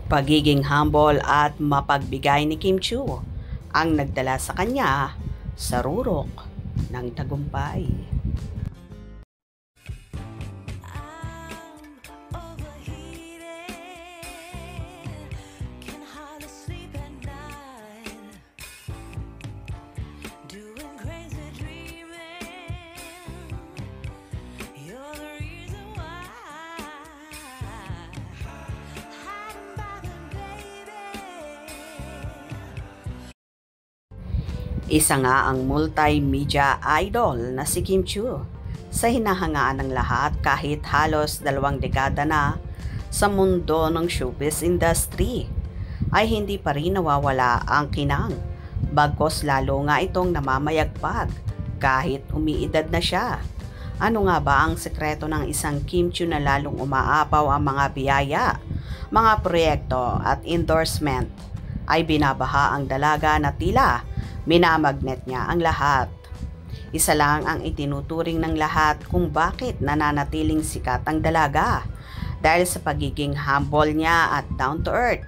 Pagiging humble at mapagbigay ni Kim Chiu ang nagdala sa kanya sa rurok ng tagumpay. Isa nga ang multimedia idol na si Kim Chiu sa hinahangaan ng lahat kahit halos 2 dekada na sa mundo ng showbiz industry ay hindi pa rin nawawala ang kinang, bagkos lalo nga itong namamayagpag kahit umiidad na siya. Ano nga ba ang sekreto ng isang Kim Chiu na lalong umaapaw ang mga biyaya, mga proyekto at endorsement ay binabaha ang dalaga na tila minamagnet niya ang lahat. Isa lang ang itinuturing ng lahat kung bakit nananatiling sikat ang dalaga. Dahil sa pagiging humble niya at down to earth.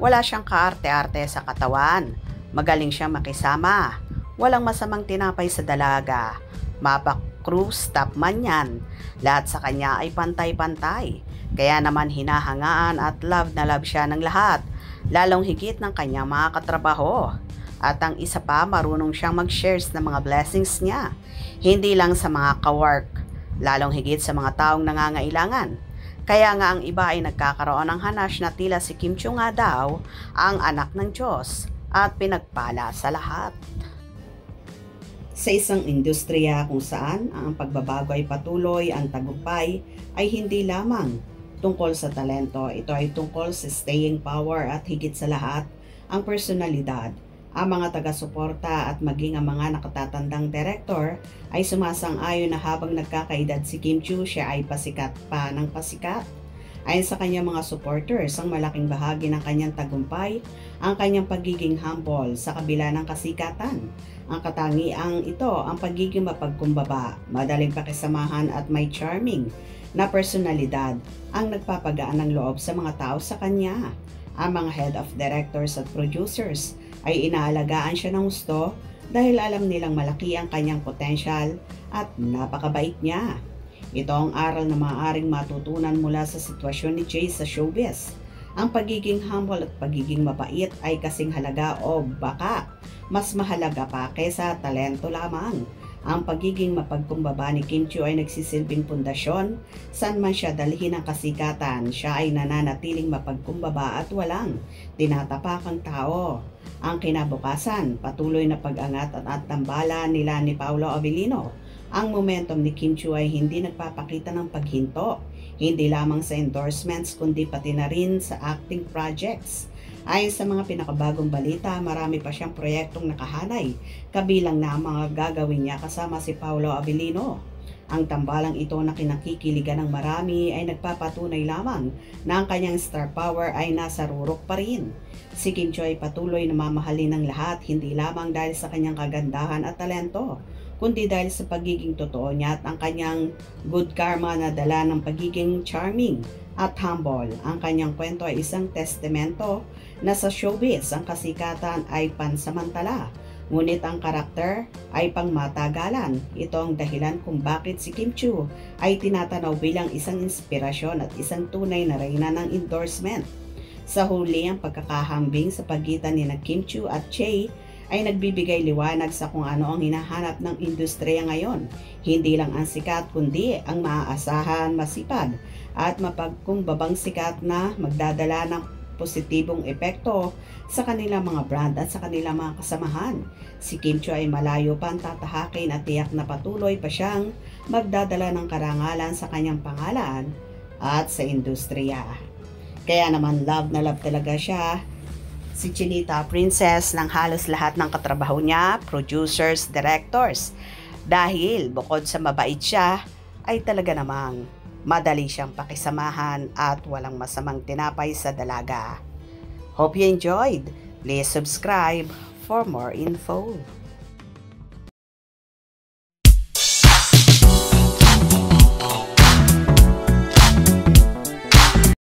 Wala siyang kaarte-arte sa katawan. Magaling siyang makisama. Walang masamang tinapay sa dalaga. Mapa-cruise top man yan. Lahat sa kanya ay pantay-pantay. Kaya naman hinahangaan at love na love siya ng lahat. Lalong higit ng kanyang mga katrabaho. At ang isa pa, marunong siyang mag-shares ng mga blessings niya. Hindi lang sa mga kawork, lalong higit sa mga taong nangangailangan. Kaya nga ang iba ay nagkakaroon ng hanash na tila si Kim Chiu nga daw ang anak ng Diyos at pinagpala sa lahat. Sa isang industriya kung saan ang pagbabago ay patuloy, ang tagumpay ay hindi lamang tungkol sa talento. Ito ay tungkol sa staying power at higit sa lahat, ang personalidad. Ang mga taga-suporta at maging ang mga nakatatandang direktor ay sumasang-ayon na habang nagkakaedad si Kim Chiu, siya ay pasikat pa ng pasikat. Ayon sa kanyang mga supporters, ang malaking bahagi ng kanyang tagumpay ang kanyang pagiging humble sa kabila ng kasikatan. Ang katangiang ito ang pagiging mapagkumbaba, madaling pakisamahan at may charming na personalidad ang nagpapagaan ng loob sa mga tao sa kanya. Ang mga head of directors at producers ay inaalagaan siya ng gusto dahil alam nilang malaki ang kanyang potensyal at napakabait niya. Ito ang aral na maaaring matutunan mula sa sitwasyon ni Jay sa showbiz. Ang pagiging humble at pagiging mabait ay kasing halaga o baka mas mahalaga pa kaysa talento lamang. Ang pagiging mapagkumbaba ni Kim Chiu ay nagsisilbing pundasyon. Saan man siya dalhin ang kasikatan, siya ay nananatiling mapagkumbaba at walang tinatapakang tao. Ang kinabukasan, patuloy na pag-angat at tambalan nila ni Paolo Avellino. Ang momentum ni Kim Chiu ay hindi nagpapakita ng paghinto, hindi lamang sa endorsements kundi pati na rin sa acting projects. Ayon sa mga pinakabagong balita, marami pa siyang proyektong nakahanay, kabilang na ang mga gagawin niya kasama si Paolo Avellino. Ang tambalang ito na kinakikiligan ng marami ay nagpapatunay lamang na ang kanyang star power ay nasa rurok pa rin. Si Kim Chiu ay patuloy na mamahalin ng lahat, hindi lamang dahil sa kanyang kagandahan at talento, kundi dahil sa pagiging totoo niya at ang kanyang good karma na dala ng pagiging charming at humble. Ang kanyang kwento ay isang testamento na sa showbiz ang kasikatan ay pansamantala, ngunit ang karakter ay pangmatagalan. Ito ang dahilan kung bakit si Kim Chiu ay tinatanaw bilang isang inspirasyon at isang tunay na reyna ng endorsement. Sa huli, ang pagkakahambing sa pagitan ni Kim Chiu at Jay ay nagbibigay liwanag sa kung ano ang hinahanap ng industriya ngayon. Hindi lang ang sikat kundi ang maaasahan, masipag at mapagkumbabang sikat na magdadala ng positibong epekto sa kanilang mga brand at sa kanilang mga kasamahan. Si Kim Chiu ay malayo pa ang tatahakin at tiyak na patuloy pa siyang magdadala ng karangalan sa kanyang pangalan at sa industriya. Kaya naman love na love talaga siya si Chinita Princess ng halos lahat ng katrabaho niya, producers, directors. Dahil bukod sa mabait siya, ay talaga namang madali siyang pakisamahan at walang masamang tinapay sa dalaga. Hope you enjoyed. Please subscribe for more info.